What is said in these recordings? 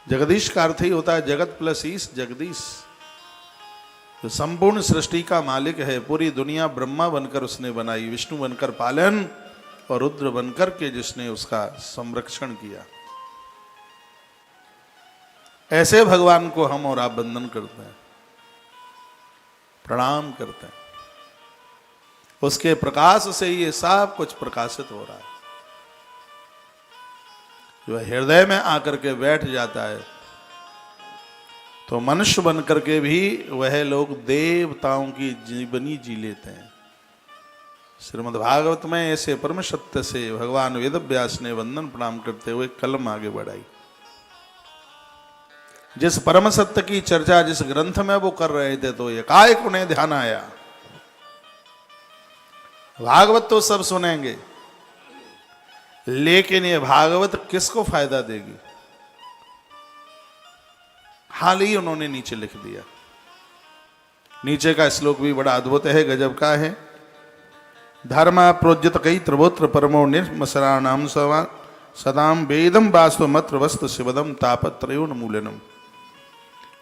जगदीश का अर्थ ही होता है जगत प्लस ईश, जगदीश। तो संपूर्ण सृष्टि का मालिक है, पूरी दुनिया ब्रह्मा बनकर उसने बनाई, विष्णु बनकर पालन और रुद्र बनकर के जिसने उसका संरक्षण किया। ऐसे भगवान को हम और आप वंदन करते हैं, प्रणाम करते हैं। उसके प्रकाश से ये सब कुछ प्रकाशित हो रहा है। जो हृदय में आकर के बैठ जाता है तो मनुष्य बनकर के भी वह लोग देवताओं की जीवनी जी लेते हैं। श्रीमद् भागवत में ऐसे परम सत्य से भगवान वेद व्यास ने वंदन प्रणाम करते हुए कलम आगे बढ़ाई। जिस परम सत्य की चर्चा जिस ग्रंथ में वो कर रहे थे तो एकाएक उन्हें ध्यान आया, भागवत तो सब सुनेंगे लेकिन ये भागवत किसको फायदा देगी। हाल ही उन्होंने नीचे लिख दिया। नीचे का श्लोक भी बड़ा अद्भुत है, गजब का है। धर्म प्रोज्यत कई त्रिवोत्र परमो निर्मसराणाम सदाम वेदम वास्तव मत्र वस्तु शिवदम तापत्रयोन्मूलनम।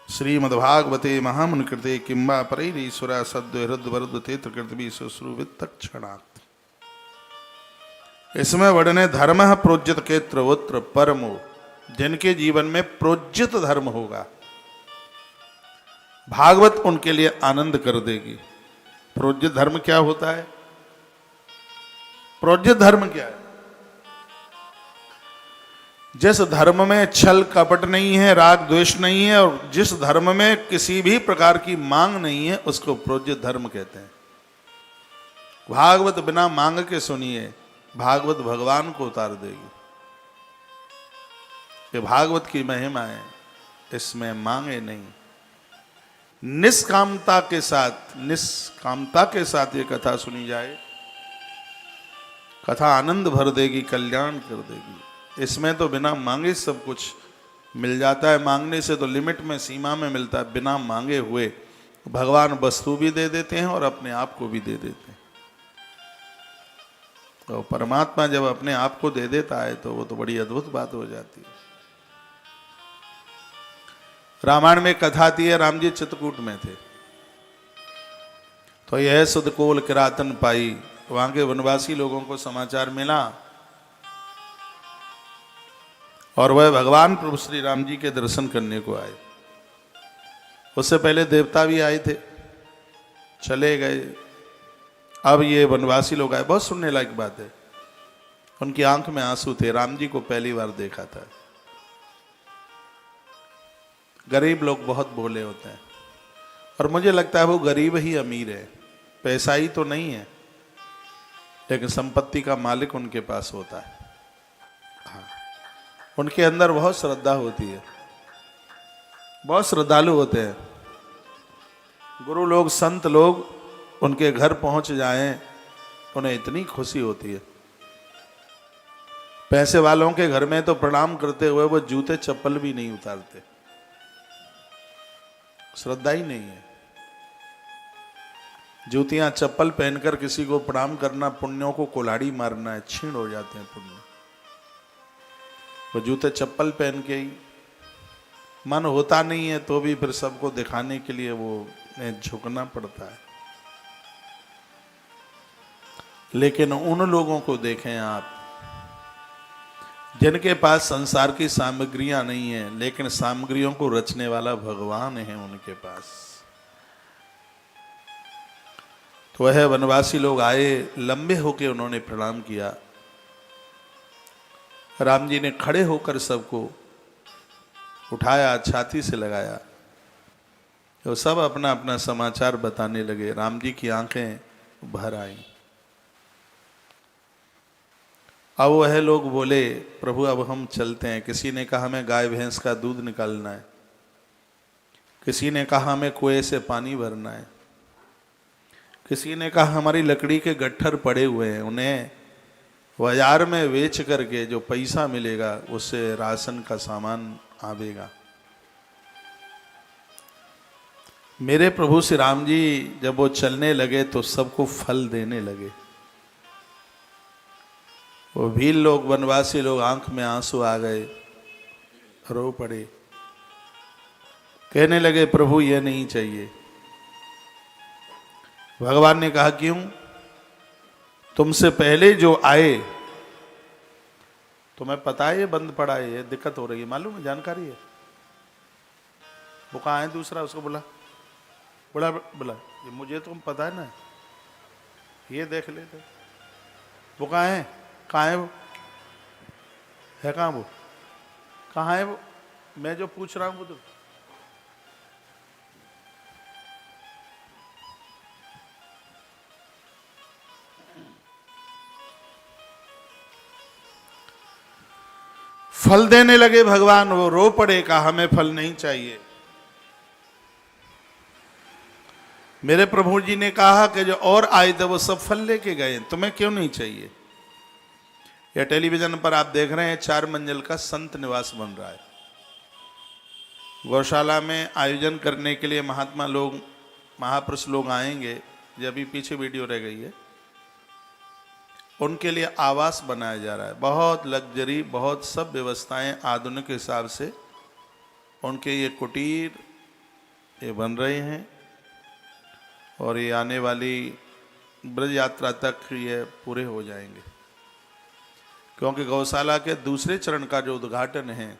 श्रीमद्भागवते महामुनिकृते किंबा परैरीश्वरा सद्य हृदय वरुद तेत्र कृतभि सुश्रुवित्तक्षणात्। इसमें वर्णन धर्म प्रोज्यत के त्रिवोत्र परमो, जिनके जीवन में प्रोज्यत धर्म होगा भागवत उनके लिए आनंद कर देगी। प्रोज्यत धर्म क्या होता है? प्रोज्यत धर्म क्या है? जिस धर्म में छल कपट नहीं है, राग द्वेष नहीं है और जिस धर्म में किसी भी प्रकार की मांग नहीं है उसको प्रोज्यत धर्म कहते हैं। भागवत बिना मांग के सुनिए, भागवत भगवान को उतार देगी। ये भागवत की महिमा है, इसमें मांगे नहीं, निष्कामता के साथ ये कथा सुनी जाए, कथा आनंद भर देगी, कल्याण कर देगी। इसमें तो बिना मांगे सब कुछ मिल जाता है। मांगने से तो लिमिट में, सीमा में मिलता है, बिना मांगे हुए भगवान वस्तु भी दे देते हैं और अपने आप को भी दे देते हैं। तो परमात्मा जब अपने आप को दे देता है तो वो तो बड़ी अद्भुत बात हो जाती है। रामायण में कथा आती है, राम जी चित्रकूट में थे तो यह सुदकोल किरातन पाई, वहां के वनवासी लोगों को समाचार मिला और वह भगवान प्रभु श्री राम जी के दर्शन करने को आए। उससे पहले देवता भी आए थे, चले गए। अब ये वनवासी लोग आए। बहुत सुनने लायक बात है। उनकी आंख में आंसू थे, राम जी को पहली बार देखा था। गरीब लोग बहुत भोले होते हैं और मुझे लगता है वो गरीब ही अमीर है। पैसा ही तो नहीं है लेकिन संपत्ति का मालिक उनके पास होता है। हाँ, उनके अंदर बहुत श्रद्धा होती है, बहुत श्रद्धालु होते हैं। गुरु लोग, संत लोग उनके घर पहुंच जाएं, उन्हें इतनी खुशी होती है। पैसे वालों के घर में तो प्रणाम करते हुए वो जूते चप्पल भी नहीं उतारते, श्रद्धा ही नहीं है। जूतियां चप्पल पहनकर किसी को प्रणाम करना पुण्यों को कुल्हाड़ी मारना है, छीण हो जाते हैं पुण्य। वो जूते चप्पल पहन के ही मन होता नहीं है तो भी फिर सबको दिखाने के लिए वो झुकना पड़ता है। लेकिन उन लोगों को देखें आप जिनके पास संसार की सामग्रियां नहीं है लेकिन सामग्रियों को रचने वाला भगवान है उनके पास। तो वह वनवासी लोग आए, लंबे होके उन्होंने प्रणाम किया। राम जी ने खड़े होकर सबको उठाया, छाती से लगाया। तो सब अपना अपना समाचार बताने लगे। राम जी की आंखें भर आईं। अब वह लोग बोले, प्रभु अब हम चलते हैं। किसी ने कहा हमें गाय भैंस का दूध निकालना है, किसी ने कहा हमें कुएं से पानी भरना है, किसी ने कहा हमारी लकड़ी के गट्ठर पड़े हुए हैं, उन्हें बाजार में बेच करके जो पैसा मिलेगा उससे राशन का सामान आवेगा। मेरे प्रभु श्री राम जी जब वो चलने लगे तो सबको फल देने लगे। वो भील लोग, वनवासी लोग, आंख में आंसू आ गए, रो पड़े। कहने लगे प्रभु ये नहीं चाहिए। भगवान ने कहा क्यों? तुमसे पहले जो आए, तुम्हें पता है ये बंद पड़ा है, ये दिक्कत हो रही है, मालूम है, जानकारी है। वो कहाँ है दूसरा, उसको बुला बुला बुला, ये मुझे तुम पता है ना, ये देख लेते। वो कहाँ है? कहाँ है वो? है कहाँ वो? कहाँ है वो? मैं जो पूछ रहा हूँ वो तो फल देने लगे भगवान, वो रो पड़े, कहा हमें फल नहीं चाहिए। मेरे प्रभु जी ने कहा कि जो और आए थे वो सब फल लेके गए, तुम्हें क्यों नहीं चाहिए? या टेलीविजन पर आप देख रहे हैं 4 मंजिल का संत निवास बन रहा है। गौशाला में आयोजन करने के लिए महात्मा लोग, महापुरुष लोग आएंगे, जो अभी पीछे वीडियो रह गई है, उनके लिए आवास बनाया जा रहा है। बहुत लग्जरी, बहुत सब व्यवस्थाएं आधुनिक हिसाब से उनके ये कुटीर ये बन रहे हैं, और ये आने वाली ब्रज यात्रा तक ये पूरे हो जाएंगे। क्योंकि गौशाला के दूसरे चरण का जो उद्घाटन है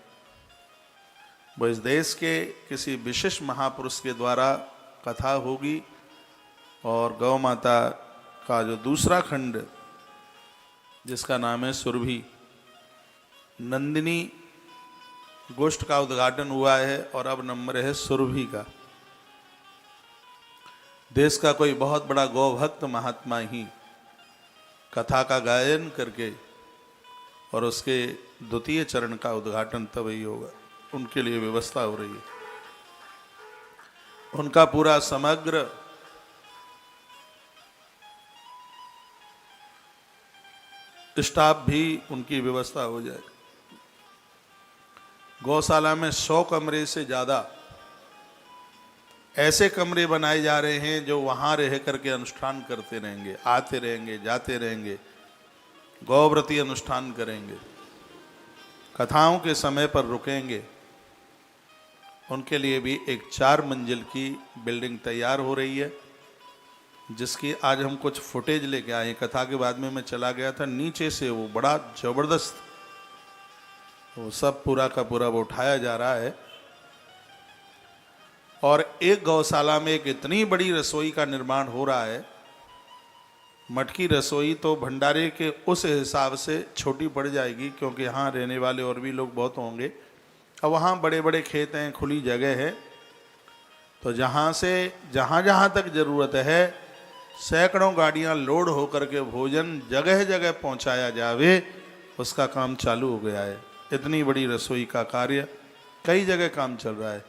वो इस देश के किसी विशिष्ट महापुरुष के द्वारा कथा होगी, और गौ माता का जो दूसरा खंड जिसका नाम है सुरभि, नंदिनी गोष्ठ का उद्घाटन हुआ है, और अब नंबर है सुरभि का। देश का कोई बहुत बड़ा गौभक्त महात्मा ही कथा का गायन करके, और उसके द्वितीय चरण का उद्घाटन तभी होगा, उनके लिए व्यवस्था हो रही है। उनका पूरा समग्र स्टाफ भी उनकी व्यवस्था हो जाए। गौशाला में 100 कमरे से ज़्यादा ऐसे कमरे बनाए जा रहे हैं जो वहाँ रह करके अनुष्ठान करते रहेंगे, आते रहेंगे, जाते रहेंगे, गौव्रती अनुष्ठान करेंगे, कथाओं के समय पर रुकेंगे। उनके लिए भी एक 4 मंजिल की बिल्डिंग तैयार हो रही है, जिसकी आज हम कुछ फुटेज लेके आए। कथा के बाद में मैं चला गया था, नीचे से वो बड़ा जबरदस्त वो सब पूरा का पूरा वो उठाया जा रहा है। और एक गौशाला में एक इतनी बड़ी रसोई का निर्माण हो रहा है, मटकी रसोई तो भंडारे के उस हिसाब से छोटी पड़ जाएगी, क्योंकि यहाँ रहने वाले और भी लोग बहुत होंगे। अब वहाँ बड़े बड़े खेत हैं, खुली जगह है, तो जहाँ से जहाँ तक ज़रूरत है सैकड़ों गाड़ियाँ लोड होकर के भोजन जगह जगह पहुँचाया जावे, उसका काम चालू हो गया है। इतनी बड़ी रसोई का कार्य कई जगह काम चल रहा है।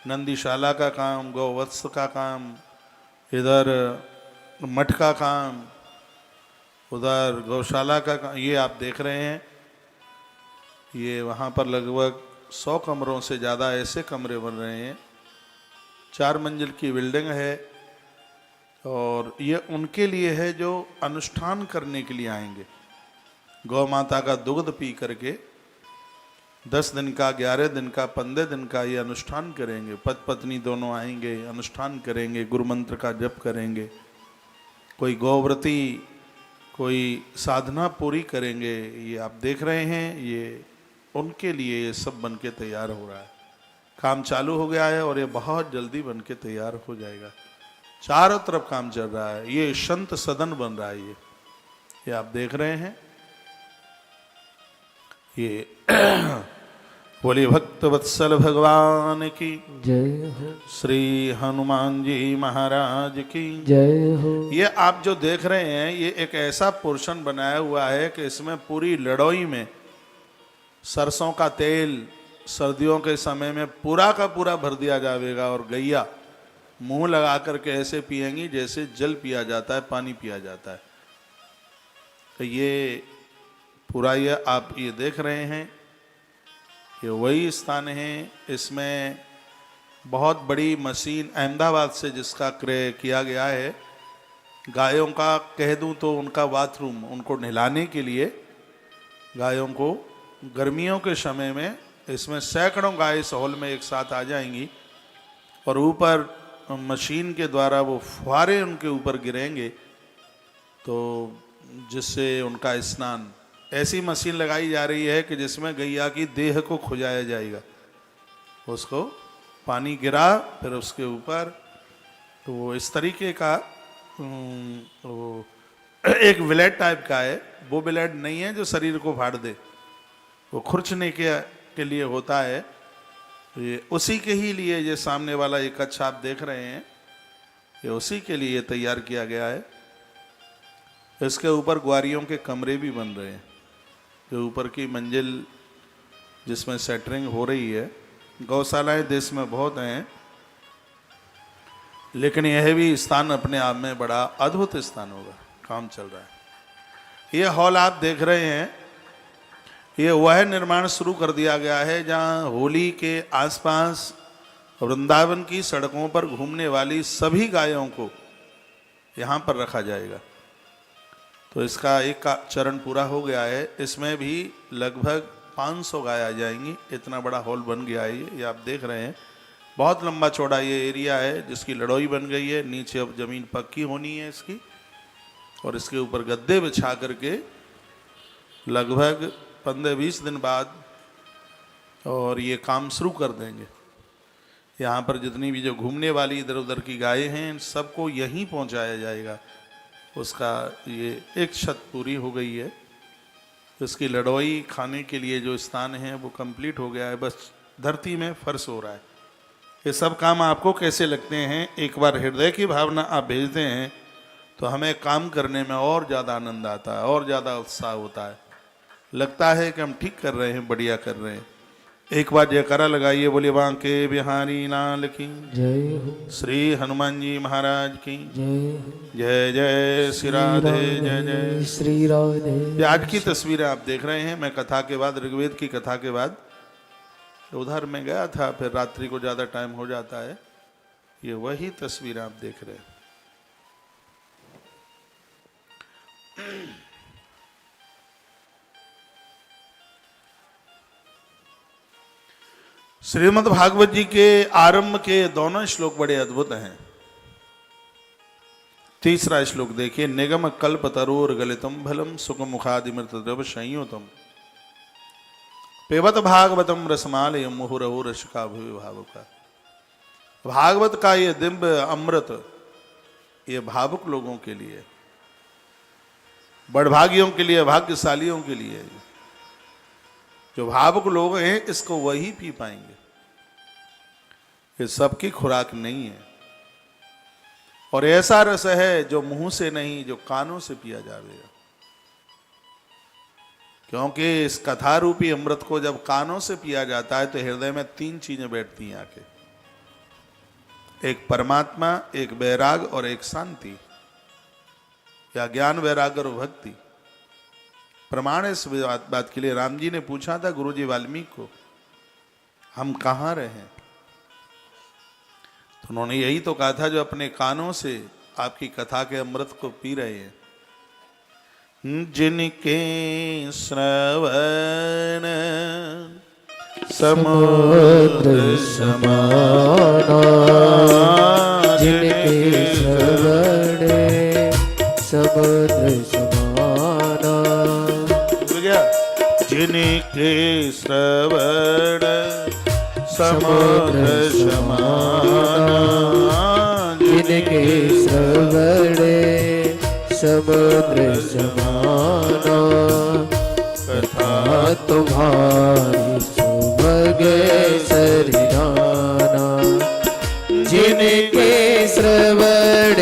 नंदीशाला का काम, गौवत्स का काम, इधर मठ का काम, उधर गौशाला का काम, ये आप देख रहे हैं। ये वहाँ पर लगभग 100 कमरों से ज़्यादा ऐसे कमरे बन रहे हैं। 4 मंजिल की बिल्डिंग है, और ये उनके लिए है जो अनुष्ठान करने के लिए आएंगे। गौ माता का दुग्ध पी करके 10 दिन का, 11 दिन का, 15 दिन का ये अनुष्ठान करेंगे। पति पत्नी दोनों आएंगे, अनुष्ठान करेंगे, गुरु मंत्र का जप करेंगे, कोई गौव्रती, कोई साधना पूरी करेंगे। ये आप देख रहे हैं, ये उनके लिए ये सब बन के तैयार हो रहा है। काम चालू हो गया है और ये बहुत जल्दी बन के तैयार हो जाएगा। चारों तरफ काम चल रहा है। ये संत सदन बन रहा है। ये आप देख रहे हैं। ये बोलिए भक्त वत्सल भगवान की जय हो, श्री हनुमान जी महाराज की जय हो। ये आप जो देख रहे हैं, ये एक ऐसा पोर्शन बनाया हुआ है कि इसमें पूरी लड़ोई में सरसों का तेल सर्दियों के समय में पूरा का पूरा भर दिया जाएगा, और गैया मुंह लगा करके ऐसे पिएंगी जैसे जल पिया जाता है, पानी पिया जाता है। तो ये पूरा ये आप ये देख रहे हैं, ये वही स्थान है। इसमें बहुत बड़ी मशीन अहमदाबाद से जिसका क्रय किया गया है। गायों का कह दूं तो उनका बाथरूम, उनको नहलाने के लिए गायों को गर्मियों के समय में इसमें सैकड़ों गाय इस हॉल में एक साथ आ जाएंगी, और ऊपर मशीन के द्वारा वो फुहारे उनके ऊपर गिरेंगे, तो जिससे उनका स्नान, ऐसी मशीन लगाई जा रही है कि जिसमें गैया की देह को खुजाया जाएगा। उसको पानी गिरा फिर उसके ऊपर, तो वो इस तरीके का वो एक ब्लेड टाइप का है। वो ब्लेड नहीं है जो शरीर को फाड़ दे, वो खुरचने के लिए होता है। ये उसी के ही लिए ये सामने वाला एक कच्छ आप देख रहे हैं, ये उसी के लिए तैयार किया गया है। इसके ऊपर ग्वारियों के कमरे भी बन रहे हैं, जो ऊपर की मंजिल जिसमें सेटरिंग हो रही है। गौशालाएं देश में बहुत हैं, लेकिन यह भी स्थान अपने आप में बड़ा अद्भुत स्थान होगा। काम चल रहा है। ये हॉल आप देख रहे हैं, ये वह निर्माण शुरू कर दिया गया है जहां होली के आसपास वृंदावन की सड़कों पर घूमने वाली सभी गायों को यहाँ पर रखा जाएगा। तो इसका एक का चरण पूरा हो गया है। इसमें भी लगभग 500 गाय आ जाएंगी। इतना बड़ा हॉल बन गया है ये आप देख रहे हैं। बहुत लंबा चौड़ा ये एरिया है जिसकी लड़ोई बन गई है। नीचे अब जमीन पक्की होनी है इसकी, और इसके ऊपर गद्दे बिछा करके लगभग 15-20 दिन बाद और ये काम शुरू कर देंगे। यहाँ पर जितनी भी जो घूमने वाली इधर उधर की गायें हैं सबको यहीं पहुँचाया जाएगा। उसका ये एक छत पूरी हो गई है। इसकी लड़ोई खाने के लिए जो स्थान है वो कंप्लीट हो गया है, बस धरती में फर्श हो रहा है। ये सब काम आपको कैसे लगते हैं? एक बार हृदय की भावना आप भेजते हैं तो हमें काम करने में और ज़्यादा आनंद आता है और ज़्यादा उत्साह होता है। लगता है कि हम ठीक कर रहे हैं, बढ़िया कर रहे हैं। एक बार जयकारा लगाइए, बोलिए बांके बिहारी लाल की जय हो, श्री हनुमान जी महाराज की जय हो, जय। जय श्री राधे, जय जय श्री राधे। ये आज की तस्वीरें आप देख रहे हैं। मैं कथा के बाद, ऋग्वेद की कथा के बाद उधर मैं गया था, फिर रात्रि को ज़्यादा टाइम हो जाता है। ये वही तस्वीरें आप देख रहे हैं। श्रीमद् भागवत जी के आरंभ के दोनों श्लोक बड़े अद्भुत हैं। तीसरा श्लोक देखिए, निगम कल्प तरोर गलितम फलम सुख मुखादिमृत द्रव संयुतम पेबत भागवतम रसमालय मुहुरहु रसिका भुवि भावुका। भागवत का ये दिव्य अमृत ये भावुक लोगों के लिए, बड़भागियों के लिए, भाग्यशालियों के लिए, जो भावुक लोग हैं इसको वही पी पाएंगे। ये सबकी खुराक नहीं है। और ऐसा रस है जो मुंह से नहीं, जो कानों से पिया जाएगा। क्योंकि इस कथा रूपी अमृत को जब कानों से पिया जाता है तो हृदय में 3 चीजें बैठती हैं आके, एक परमात्मा, एक वैराग और एक शांति, या ज्ञान वैराग और भक्ति। प्रमाण इस बात के लिए राम जी ने पूछा था गुरुजी वाल्मीकि को, हम कहाँ रहे? तो उन्होंने यही तो कहा था, जो अपने कानों से आपकी कथा के अमृत को पी रहे हैं। जिनके श्रवण समुद्र समाना, जिनके श्रवण समुद्र समाना, जिनके श्रवण समुद्र समाना, जिनके श्रवण समुद्र समाना, कथा तुम्हारी सुभग सरियाना। जिनके श्रवण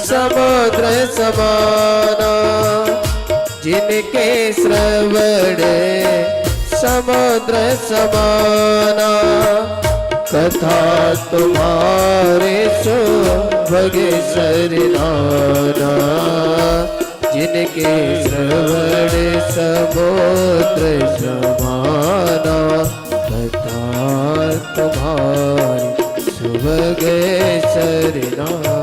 समुद्र समाना, जिनके श्रवण समुद्र समाना, कथा तुम्हारे सुभग सरियाना। जिनके श्रवण समुद्र समाना, कथा तुम्हारी सुभग सरियाना।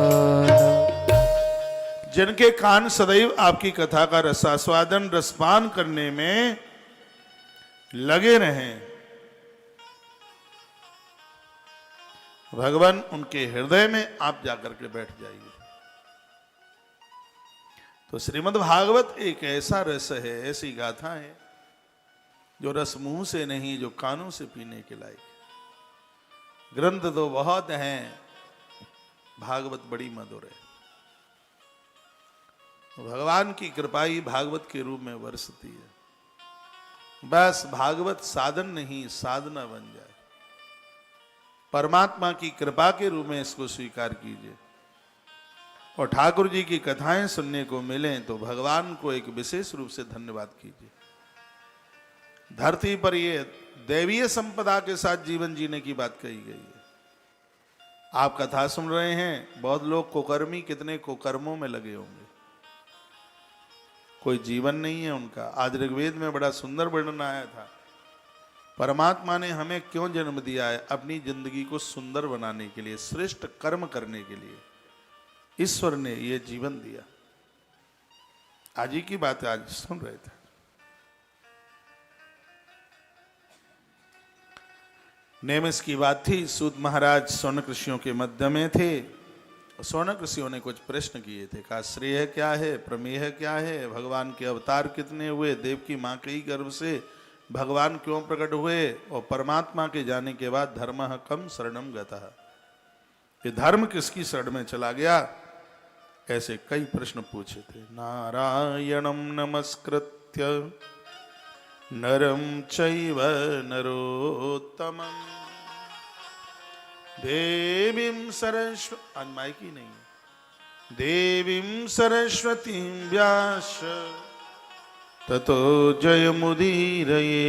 जिनके कान सदैव आपकी कथा का रसास्वादन, रसपान करने में लगे रहें, भगवान उनके हृदय में आप जाकर के बैठ जाइए। तो श्रीमद् भागवत एक ऐसा रस है, ऐसी गाथा है जो रस मुंह से नहीं, जो कानों से पीने के लायक। ग्रंथ तो बहुत हैं, भागवत बड़ी मधुर है। भगवान की कृपा ही भागवत के रूप में बरसती है। बस भागवत साधन नहीं, साधना बन जाए। परमात्मा की कृपा के रूप में इसको स्वीकार कीजिए और ठाकुर जी की कथाएं सुनने को मिलें तो भगवान को एक विशेष रूप से धन्यवाद कीजिए। धरती पर ये दैवीय संपदा के साथ जीवन जीने की बात कही गई है। आप कथा सुन रहे हैं, बहुत लोग कुकर्मी कितने कुकर्मों में लगे होंगे, कोई जीवन नहीं है उनका। आज ऋग्वेद में बड़ा सुंदर वर्णन आया था, परमात्मा ने हमें क्यों जन्म दिया है? अपनी जिंदगी को सुंदर बनाने के लिए, श्रेष्ठ कर्म करने के लिए ईश्वर ने ये जीवन दिया। आज ही की बात आज सुन रहे थे। नेमिस की बात थी, सूत महाराज सौनक ऋषियों के मध्य में थे। सौनक ऋषियों ने कुछ प्रश्न किए थे, कहा श्रेय क्या है, प्रमेय क्या है, भगवान के अवतार कितने हुए, देव की मां के ही गर्भ से भगवान क्यों प्रकट हुए, और परमात्मा के जाने के बाद धर्म कम शरणम गतः, ये धर्म किसकी शरण में चला गया? ऐसे कई प्रश्न पूछे थे। नारायणम नमस्कृत्य नरम चैव नरोत्तमम् देवीं सरस्वती, आज माइकी नहीं, देवीं सरस्वतीं व्यास ततो जयमुदीरये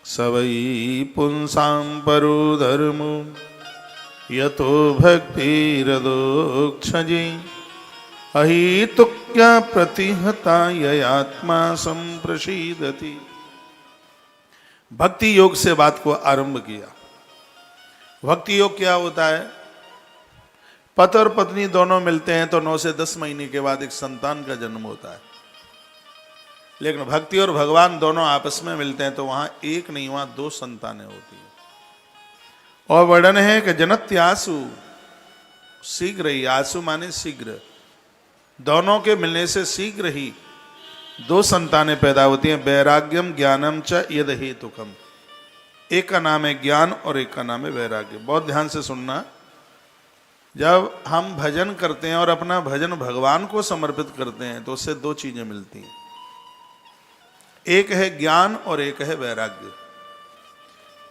सवै पुंसां परो धर्मो यतो भक्तिरदोक्षजे अहितुक्या प्रतिहता ययात्मा संप्रसीदति। भक्ति योग से बात को आरंभ किया। भक्ति योग क्या होता है? पति और पत्नी दोनों मिलते हैं तो 9 से 10 महीने के बाद एक संतान का जन्म होता है। लेकिन भक्ति और भगवान दोनों आपस में मिलते हैं तो वहां एक नहीं, वहां 2 संतानें होती हैं। और वर्णन है कि जनत्यासु, शीघ्र ही, आसु माने शीघ्र, दोनों के मिलने से शीघ्र ही 2 संतानें पैदा होती हैं। वैराग्यम ज्ञानम च यद हेतुकम, एक का नाम है ज्ञान और एक का नाम है वैराग्य। बहुत ध्यान से सुनना, जब हम भजन करते हैं और अपना भजन भगवान को समर्पित करते हैं तो उससे 2 चीजें मिलती हैं, एक है ज्ञान और एक है वैराग्य।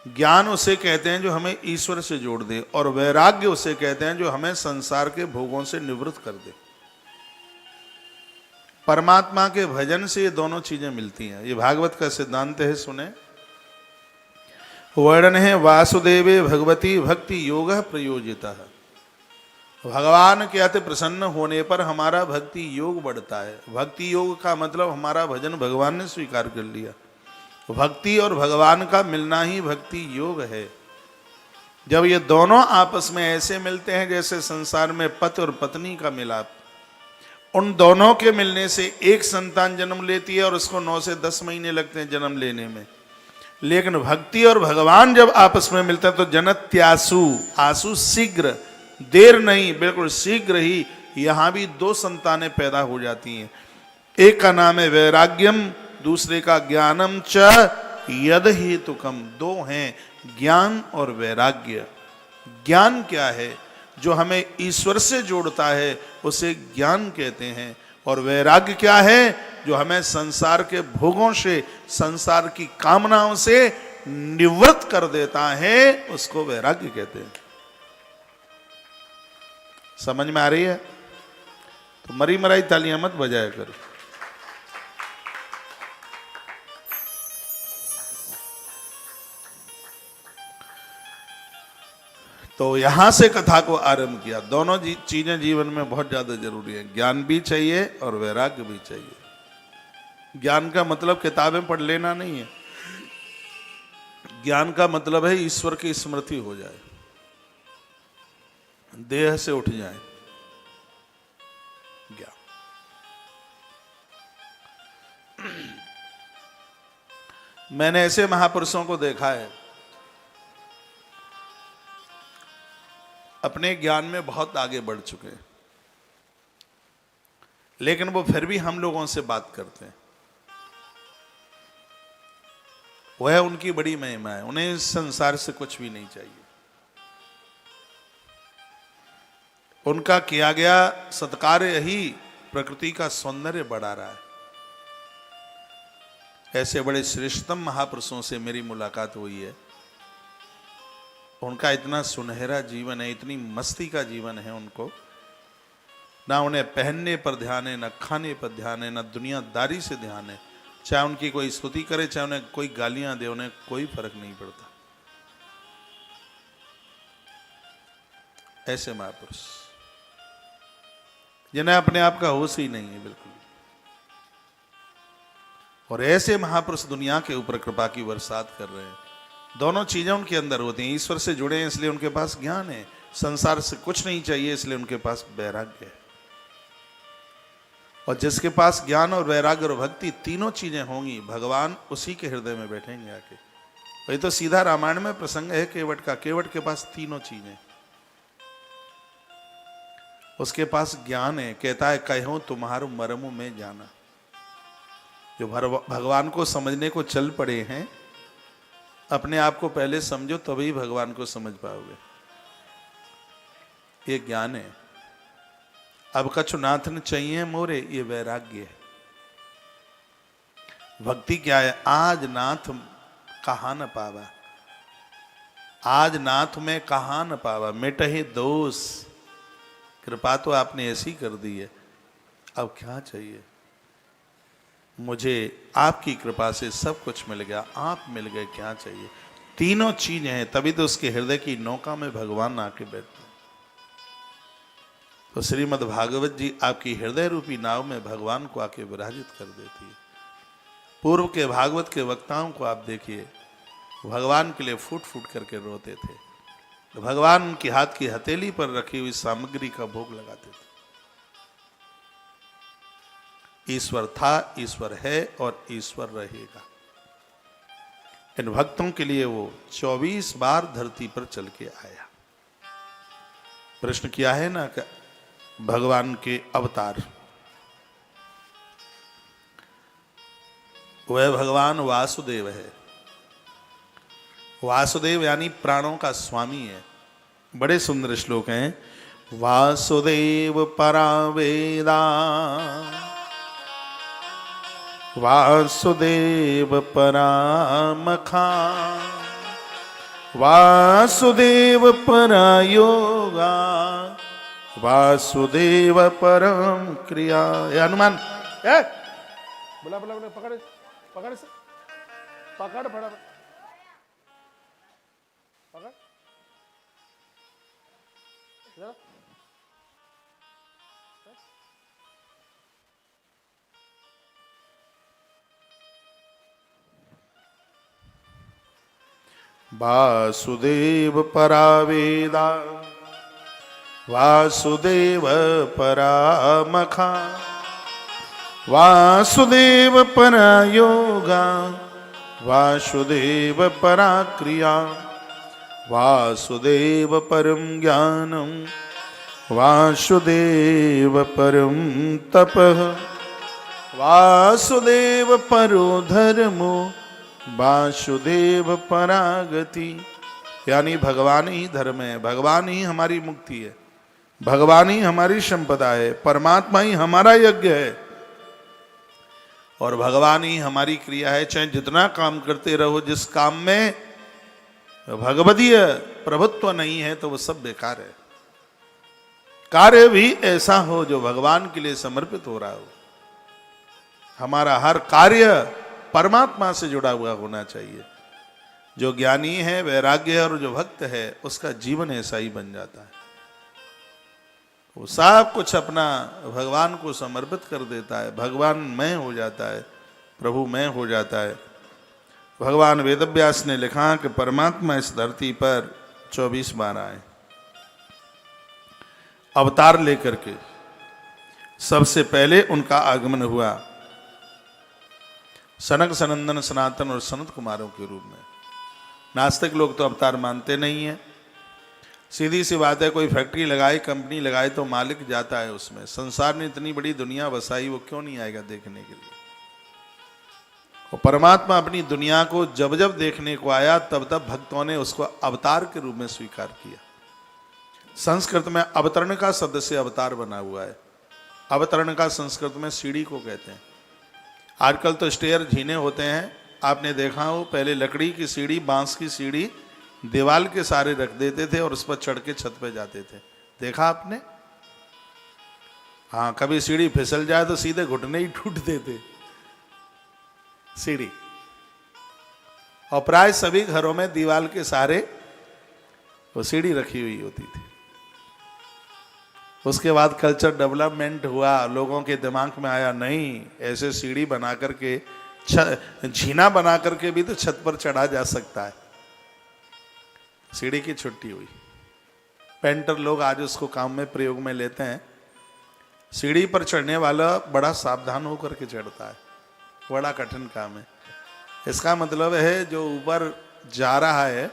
ज्ञान उसे कहते हैं जो हमें ईश्वर से जोड़ दे, और वैराग्य उसे कहते हैं जो हमें संसार के भोगों से निवृत्त कर दे। परमात्मा के भजन से ये दोनों चीजें मिलती हैं। ये भागवत का सिद्धांत है, सुने। वर्णन है वासुदेवे भगवती भक्ति योग प्रयोजिता। भगवान के अति प्रसन्न होने पर हमारा भक्ति योग बढ़ता है। भक्ति योग का मतलब हमारा भजन भगवान ने स्वीकार कर लिया। भक्ति और भगवान का मिलना ही भक्ति योग है। जब ये दोनों आपस में ऐसे मिलते हैं जैसे संसार में पति और पत्नी का मिलाप, उन दोनों के मिलने से एक संतान जन्म लेती है और उसको 9 से 10 महीने लगते हैं जन्म लेने में। लेकिन भक्ति और भगवान जब आपस में मिलते हैं तो जनत्यासु, आसु शीघ्र, देर नहीं, बिल्कुल शीघ्र ही यहां भी 2 संतानें पैदा हो जाती हैं। एक का नाम है वैराग्यम, दूसरे का ज्ञानम च यद हेतुकम। 2 हैं, ज्ञान और वैराग्य। ज्ञान क्या है? जो हमें ईश्वर से जोड़ता है उसे ज्ञान कहते हैं। और वैराग्य क्या है? जो हमें संसार के भोगों से, संसार की कामनाओं से निवृत्त कर देता है, उसको वैराग्य कहते हैं। समझ में आ रही है? तो मरी मराई तालियां मत बजाया करो। तो यहां से कथा को आरंभ किया। दोनों चीजें जीवन में बहुत ज्यादा जरूरी है। ज्ञान भी चाहिए और वैराग्य भी चाहिए। ज्ञान का मतलब किताबें पढ़ लेना नहीं है। ज्ञान का मतलब है ईश्वर की स्मृति हो जाए, देह से उठ जाए ज्ञान। मैंने ऐसे महापुरुषों को देखा है अपने ज्ञान में बहुत आगे बढ़ चुके हैं, लेकिन वो फिर भी हम लोगों से बात करते हैं। वह उनकी बड़ी महिमा है, उन्हें इस संसार से कुछ भी नहीं चाहिए। उनका किया गया सत्कार ही प्रकृति का सौंदर्य बढ़ा रहा है। ऐसे बड़े श्रेष्ठतम महापुरुषों से मेरी मुलाकात हुई है। उनका इतना सुनहरा जीवन है, इतनी मस्ती का जीवन है उनको, ना उन्हें पहनने पर ध्यान है, ना खाने पर ध्यान है, ना दुनियादारी से ध्यान है। चाहे उनकी कोई स्तुति करे, चाहे उन्हें कोई गालियां दे, उन्हें कोई फर्क नहीं पड़ता। ऐसे महापुरुष जिन्हें अपने आप का होश ही नहीं है बिल्कुल। और ऐसे महापुरुष दुनिया के ऊपर कृपा की बरसात कर रहे हैं। दोनों चीजें उनके अंदर होती हैं। ईश्वर से जुड़े हैं इसलिए उनके पास ज्ञान है, संसार से कुछ नहीं चाहिए इसलिए उनके पास वैराग्य है। और जिसके पास ज्ञान और वैराग्य और भक्ति तीनों चीजें होंगी, भगवान उसी के हृदय में बैठेंगे आके। वही तो सीधा रामायण में प्रसंग है केवट का। केवट के पास तीनों चीजें, उसके पास ज्ञान है, कहता है कहूं तुम्हारो मरमु में जाना। जो भगवान को समझने को चल पड़े हैं, अपने आप को पहले समझो तभी भगवान को समझ पाओगे। ये ज्ञान है। अब कछु नाथ न चाहिए मोरे, ये वैराग्य है। भक्ति क्या है? आज नाथ कहा न पावा, आज नाथ में कहा न पावा, मिटहे दोष। कृपा तो आपने ऐसी कर दी है, अब क्या चाहिए? मुझे आपकी कृपा से सब कुछ मिल गया, आप मिल गए, क्या चाहिए? तीनों चीजें हैं, तभी तो उसके हृदय की नौका में भगवान आके बैठते हैं। तो श्रीमद् भागवत जी आपकी हृदय रूपी नाव में भगवान को आके विराजित कर देती है। पूर्व के भागवत के वक्ताओं को आप देखिए, भगवान के लिए फूट फूट करके रोते थे। तो भगवान उनके हाथ की हथेली पर रखी हुई सामग्री का भोग लगाते थे। ईश्वर था, ईश्वर है और ईश्वर रहेगा। इन भक्तों के लिए वो 24 बार धरती पर चल के आया। प्रश्न किया है ना कि भगवान के अवतार, वह भगवान वासुदेव है। वासुदेव यानी प्राणों का स्वामी है। बड़े सुंदर श्लोक हैं। वासुदेव परावेदा, वासुदेव परामखा, वासुदेव परायोगा, वासुदेव परम क्रिया। ये हनुमान बोला बोला बोला, पकड़ पकड़ से पकड़, फटाफट पकड़। वासुदेव परावेदा, वासुदेव परामखा, वासुदेव परायोगा, वासुदेव पराक्रिया, वासुदेव परम ज्ञानम, वासुदेव परम तपः, वासुदेव परो धर्मो, वासुदेव परागति। यानी भगवान ही धर्म है, भगवान ही हमारी मुक्ति है, भगवान ही हमारी संपदा है, परमात्मा ही हमारा यज्ञ है और भगवान ही हमारी क्रिया है। चाहे जितना काम करते रहो, जिस काम में भगवदीय प्रभुत्व नहीं है तो वो सब बेकार है। कार्य भी ऐसा हो जो भगवान के लिए समर्पित हो रहा हो। हमारा हर कार्य परमात्मा से जुड़ा हुआ होना चाहिए। जो ज्ञानी है, वैराग्य है और जो भक्त है, उसका जीवन ऐसा ही बन जाता है। वो सब कुछ अपना भगवान को समर्पित कर देता है, भगवान मैं हो जाता है, प्रभु मैं हो जाता है। भगवान वेदव्यास ने लिखा कि परमात्मा इस धरती पर 24 बार आए अवतार लेकर के। सबसे पहले उनका आगमन हुआ सनक सनंदन सनातन और सनत कुमारों के रूप में। नास्तिक लोग तो अवतार मानते नहीं हैं, सीधी सी बात है, कोई फैक्ट्री लगाए, कंपनी लगाए तो मालिक जाता है उसमें। संसार ने इतनी बड़ी दुनिया बसाई, वो क्यों नहीं आएगा देखने के लिए? और परमात्मा अपनी दुनिया को जब जब देखने को आया, तब तब भक्तों ने उसको अवतार के रूप में स्वीकार किया। संस्कृत में अवतरण का शब्द से अवतार बना हुआ है। अवतरण का संस्कृत में सीढ़ी को कहते हैं। आजकल तो स्टेयर झीने होते हैं, आपने देखा हो, पहले लकड़ी की सीढ़ी, बांस की सीढ़ी दीवाल के सारे रख देते थे और उस पर चढ़ के छत पे जाते थे, देखा आपने? हाँ, कभी सीढ़ी फिसल जाए तो सीधे घुटने ही टूटते थे सीढ़ी। और प्राय सभी घरों में दीवाल के सारे वो सीढ़ी रखी हुई होती थी। उसके बाद कल्चर डेवलपमेंट हुआ, लोगों के दिमाग में आया नहीं, ऐसे सीढ़ी बना करके, झीना बना करके भी तो छत पर चढ़ा जा सकता है। सीढ़ी की छुट्टी हुई। पेंटर लोग आज उसको काम में प्रयोग में लेते हैं। सीढ़ी पर चढ़ने वाला बड़ा सावधान होकर के चढ़ता है, बड़ा कठिन काम है। इसका मतलब है जो ऊपर जा रहा है,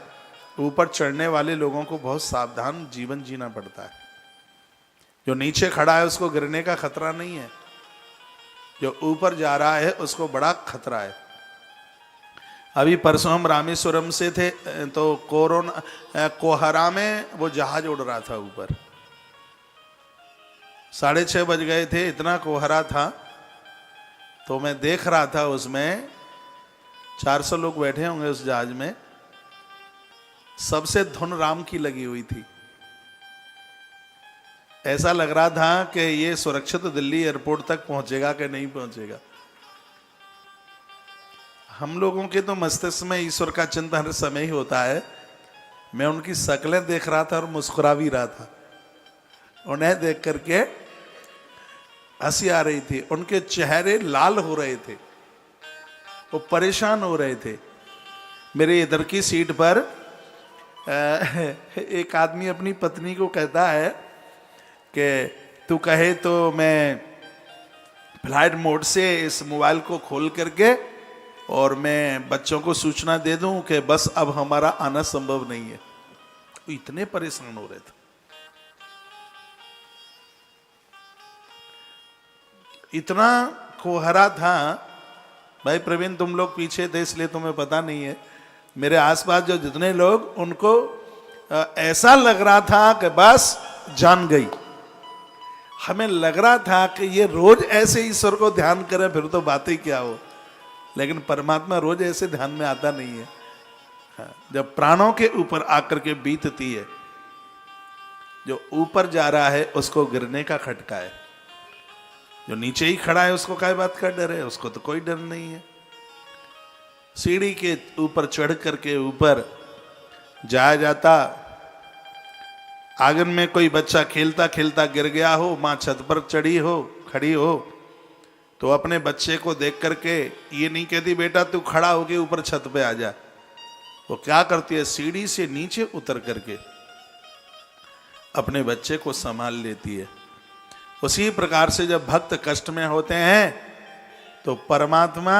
ऊपर चढ़ने वाले लोगों को बहुत सावधान जीवन जीना पड़ता है। जो नीचे खड़ा है उसको गिरने का खतरा नहीं है, जो ऊपर जा रहा है उसको बड़ा खतरा है। अभी परसों हम रामेश्वरम से थे तो कोहरा में वो जहाज उड़ रहा था ऊपर। 6:30 बज गए थे, इतना कोहरा था। तो मैं देख रहा था, उसमें 400 लोग बैठे होंगे उस जहाज में। सबसे धुन राम की लगी हुई थी। ऐसा लग रहा था कि ये सुरक्षित दिल्ली एयरपोर्ट तक पहुंचेगा कि नहीं पहुंचेगा। हम लोगों के तो मस्तिष्क में ईश्वर का चिंतन हर समय ही होता है। मैं उनकी शक्लें देख रहा था और मुस्कुरा भी रहा था। उन्हें देख करके हंसी आ रही थी, उनके चेहरे लाल हो रहे थे, वो परेशान हो रहे थे। मेरे इधर की सीट पर एक आदमी अपनी पत्नी को कहता है कि तू कहे तो मैं फ्लाइट मोड से इस मोबाइल को खोल करके और मैं बच्चों को सूचना दे दूं कि बस अब हमारा आना संभव नहीं है। तो इतने परेशान हो रहे थे। इतना कोहरा था। भाई प्रवीण, तुम लोग पीछे थे इसलिए तुम्हें पता नहीं है। मेरे आसपास जो जितने लोग, उनको ऐसा लग रहा था कि बस जान गई। हमें लग रहा था कि ये रोज ऐसे ईश्वर को ध्यान करें फिर तो बातें क्या हो। लेकिन परमात्मा रोज ऐसे ध्यान में आता नहीं है। हाँ, जब प्राणों के ऊपर आकर के बीतती है, जो ऊपर जा रहा है उसको गिरने का खटका है, जो नीचे ही खड़ा है उसको काय बात का डर है? उसको तो कोई डर नहीं है। सीढ़ी के ऊपर चढ़ करके ऊपर जाया जाता। आंगन में कोई बच्चा खेलता खेलता गिर गया हो, माँ छत पर चढ़ी हो, खड़ी हो, तो अपने बच्चे को देख करके ये नहीं कहती बेटा तू खड़ा होके ऊपर छत पे आ जा। वो क्या करती है, सीढ़ी से नीचे उतर करके अपने बच्चे को संभाल लेती है। उसी प्रकार से जब भक्त कष्ट में होते हैं तो परमात्मा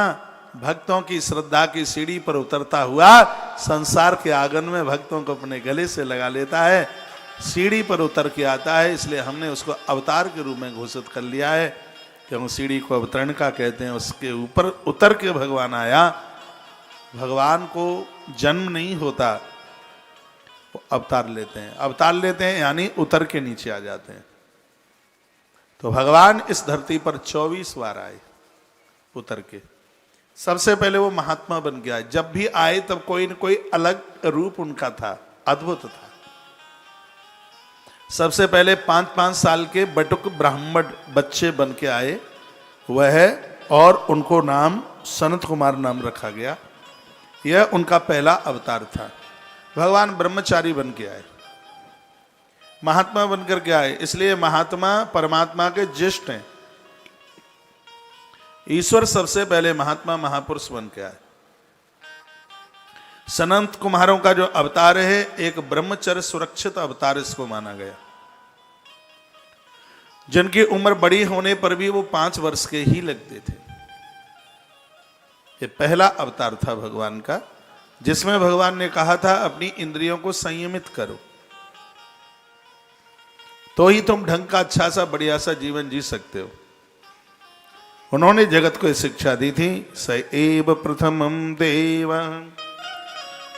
भक्तों की श्रद्धा की सीढ़ी पर उतरता हुआ संसार के आंगन में भक्तों को अपने गले से लगा लेता है, सीढ़ी पर उतर के आता है। इसलिए हमने उसको अवतार के रूप में घोषित कर लिया है, क्योंकि सीढ़ी को अवतरण का कहते हैं। उसके ऊपर उतर के भगवान आया। भगवान को जन्म नहीं होता, वो अवतार लेते हैं। अवतार लेते हैं यानी उतर के नीचे आ जाते हैं। तो भगवान इस धरती पर 24 बार आए उतर के। सबसे पहले वो महात्मा बन गया। जब भी आए तब कोई न कोई अलग रूप उनका था, अद्भुत था। सबसे पहले 5-5 साल के बटुक ब्राह्मण बच्चे बन के आए वह, और उनको नाम सनत कुमार नाम रखा गया। यह उनका पहला अवतार था। भगवान ब्रह्मचारी बन के आए, महात्मा बनकर के आए। इसलिए महात्मा परमात्मा के ज्येष्ठ हैं। ईश्वर सबसे पहले महात्मा महापुरुष बन के आए। सनत कुमारों का जो अवतार है, एक ब्रह्मचर्य सुरक्षित अवतार इसको माना गया। जिनकी उम्र बड़ी होने पर भी वो 5 वर्ष के ही लगते थे। ये पहला अवतार था भगवान का, जिसमें भगवान ने कहा था अपनी इंद्रियों को संयमित करो। तो ही तुम ढंग का अच्छा सा बढ़िया सा जीवन जी सकते हो। उन्होंने जगत को शिक्षा दी थी, स एव प्रथमं देव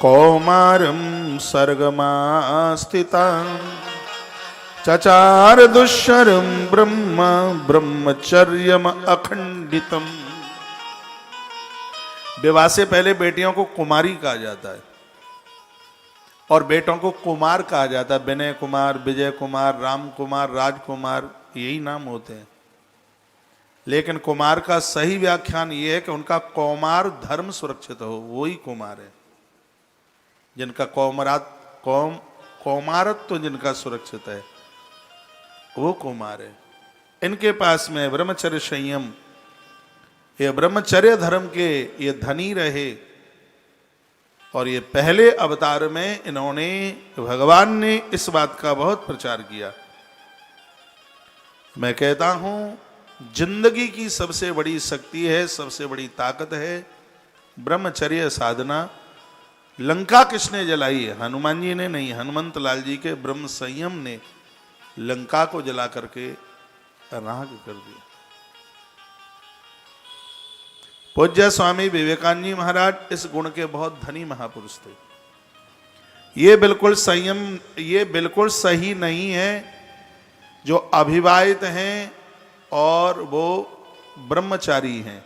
कौमारम सर्गमास्थिता चचार दुष्शरम ब्रह्म ब्रह्मचर्यम अखंडितम। विवाह से पहले बेटियों को कुमारी कहा जाता है और बेटों को कुमार कहा जाता है। विनय कुमार, विजय कुमार, राम कुमार, राजकुमार, यही नाम होते हैं। लेकिन कुमार का सही व्याख्यान यह है कि उनका कौमार धर्म सुरक्षित हो, वो ही कुमार है। जिनका कौमारत्व जिनका सुरक्षित है वो कुमार है। इनके पास में ब्रह्मचर्य संयम, ये ब्रह्मचर्य धर्म के ये धनी रहे। और ये पहले अवतार में इन्होंने, भगवान ने इस बात का बहुत प्रचार किया। मैं कहता हूं जिंदगी की सबसे बड़ी शक्ति है, सबसे बड़ी ताकत है ब्रह्मचर्य साधना। लंका किसने जलाई है? हनुमान जी ने नहीं, हनुमंत लाल जी के ब्रह्म संयम ने लंका को जला करके राख कर दिया। पूज्य स्वामी विवेकानंद जी महाराज इस गुण के बहुत धनी महापुरुष थे। ये बिल्कुल संयम, ये बिल्कुल सही नहीं है जो अविवाहित हैं और वो ब्रह्मचारी हैं,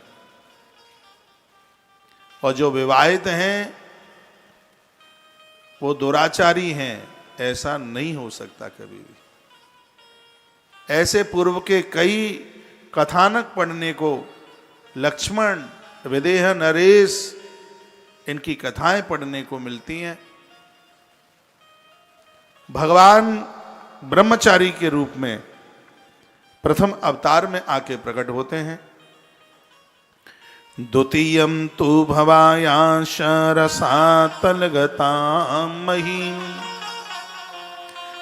और जो विवाहित हैं वो दुराचारी हैं। ऐसा नहीं हो सकता कभी भी। ऐसे पूर्व के कई कथानक पढ़ने को, लक्ष्मण, विदेह, नरेश, इनकी कथाएं पढ़ने को मिलती हैं। भगवान ब्रह्मचारी के रूप में प्रथम अवतार में आके प्रकट होते हैं। द्वितीयं तु भवायांश रसातलगतां महीं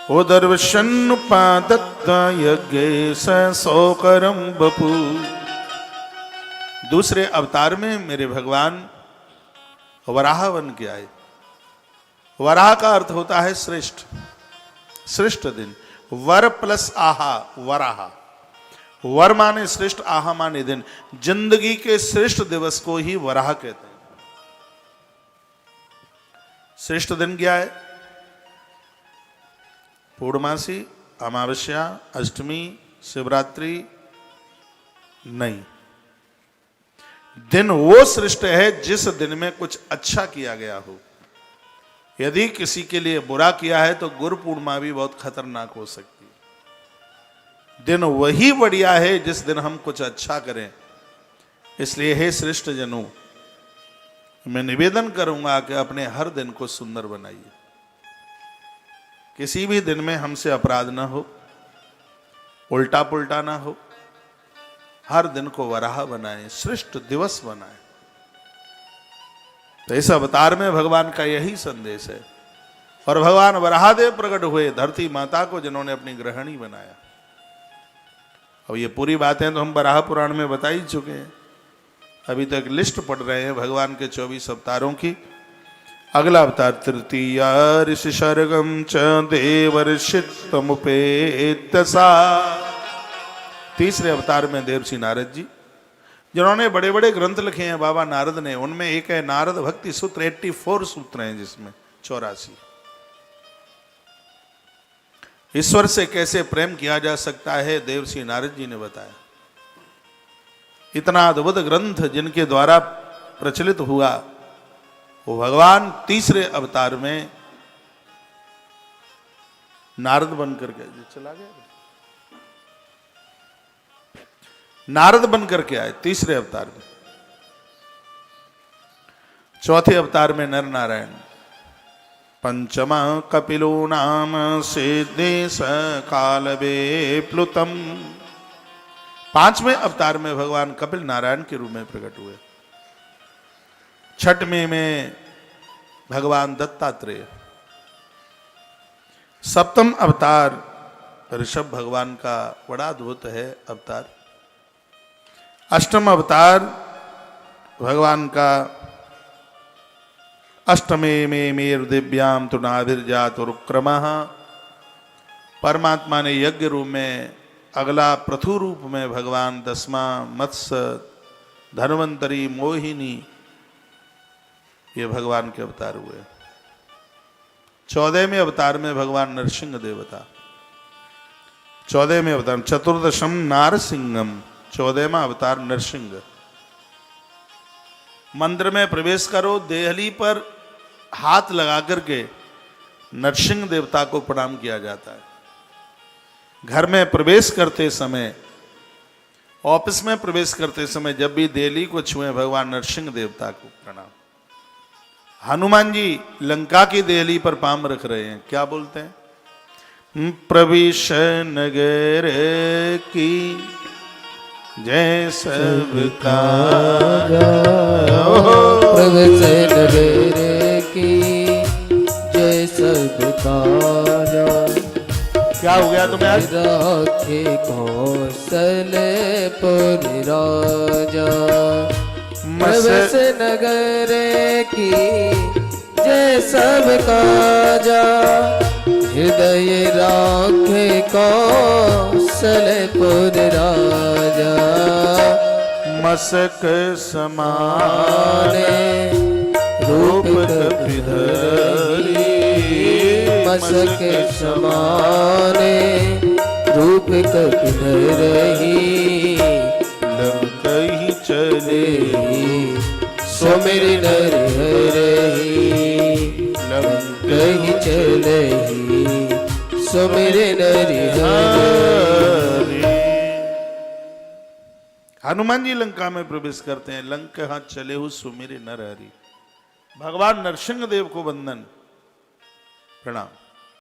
उदर्वशन्नुपादत्त यज्ञे सौकरं बपू। दूसरे अवतार में मेरे भगवान वराह बन के आए। वराह का अर्थ होता है श्रेष्ठ, श्रेष्ठ दिन। वर प्लस आहा, वराह। वर माने श्रेष्ठ, आहा माने दिन। जिंदगी के श्रेष्ठ दिवस को ही वराह कहते हैं। श्रेष्ठ दिन क्या है? पूर्णमासी, अमावस्या, अष्टमी, शिवरात्रि नहीं। दिन वो श्रेष्ठ है जिस दिन में कुछ अच्छा किया गया हो। यदि किसी के लिए बुरा किया है तो गुरु पूर्णिमा भी बहुत खतरनाक हो सकती है। दिन वही बढ़िया है जिस दिन हम कुछ अच्छा करें। इसलिए हे श्रेष्ठ जनों, मैं निवेदन करूंगा कि अपने हर दिन को सुंदर बनाइए। किसी भी दिन में हमसे अपराध ना हो, उल्टा पुल्टा ना हो। हर दिन को वराह बनाएं, श्रेष्ठ दिवस बनाएं। तो इस अवतार में भगवान का यही संदेश है। और भगवान वराहदेव प्रकट हुए, धरती माता को जिन्होंने अपनी गृहिणी बनाया। अब ये पूरी बातें तो हम वराह पुराण में बता ही चुके हैं। अभी तक लिस्ट पढ़ रहे हैं भगवान के 24 अवतारों की। अगला अवतार तृतीय ऋषि सर्गम च देवर्षितमुपेतसा। तीसरे अवतार में देवर्षि नारद जी, जिन्होंने बड़े बड़े ग्रंथ लिखे हैं बाबा नारद ने। उनमें एक है नारद भक्ति सूत्र, 84 सूत्र हैं, जिसमें 84। ईश्वर से कैसे प्रेम किया जा सकता है देवर्षि नारद जी ने बताया। इतना अद्भुत ग्रंथ जिनके द्वारा प्रचलित हुआ, वो भगवान तीसरे अवतार में नारद बनकर के चला गया। नारद बनकर के आए तीसरे अवतार में। चौथे अवतार में नर नारायण। पंचमा कपिलो नाम सिद्धेश कालवे प्लुतम। पांचवें अवतार में भगवान कपिल नारायण के रूप में प्रकट हुए। छठवें में भगवान दत्तात्रेय। सप्तम अवतार ऋषभ भगवान का बड़ा अद्भुत है अवतार। अष्टम अवतार भगवान का अष्टमे में मेर दिव्याम तु नाभिर्जातुरुक्रमः। परमात्मा ने यज्ञ रूप में, अगला पृथु रूप में भगवान दसमा, मत्स्य, धन्वंतरी, मोहिनी, ये भगवान के अवतार हुए। 14वें अवतार में भगवान नरसिंह देवता, 14वें अवतार, चतुर्दशम नारसिंहम, 14वां अवतार नरसिंह। मंदिर में प्रवेश करो, देहली पर हाथ लगा करके नरसिंह देवता को प्रणाम किया जाता है। घर में प्रवेश करते समय, ऑफिस में प्रवेश करते समय जब भी देहली को छुए भगवान नरसिंह देवता को प्रणाम। हनुमान जी लंका की देहली पर पाम रख रहे हैं, क्या बोलते हैं? प्रविश नगर की जय सबका, प्रवेश नगर की जय सबका, क्या हो गया तुम्हें आज? राखे कौशलपुर राजा, प्रवेश नगर की जय सबका जा, हृदय राखे कौशलपुर राजा, मसक समाने रूप कपिधरी, मसक समाने रूप कपिधरही, लंका ही चले सो मेरे नर हरही, लंका ही चले सो मेरे नर हरही। हनुमान जी लंका में प्रवेश करते हैं, लंका हाथ चले हु सुमेरे नर हरि। भगवान नरसिंह देव को वंदन, प्रणाम।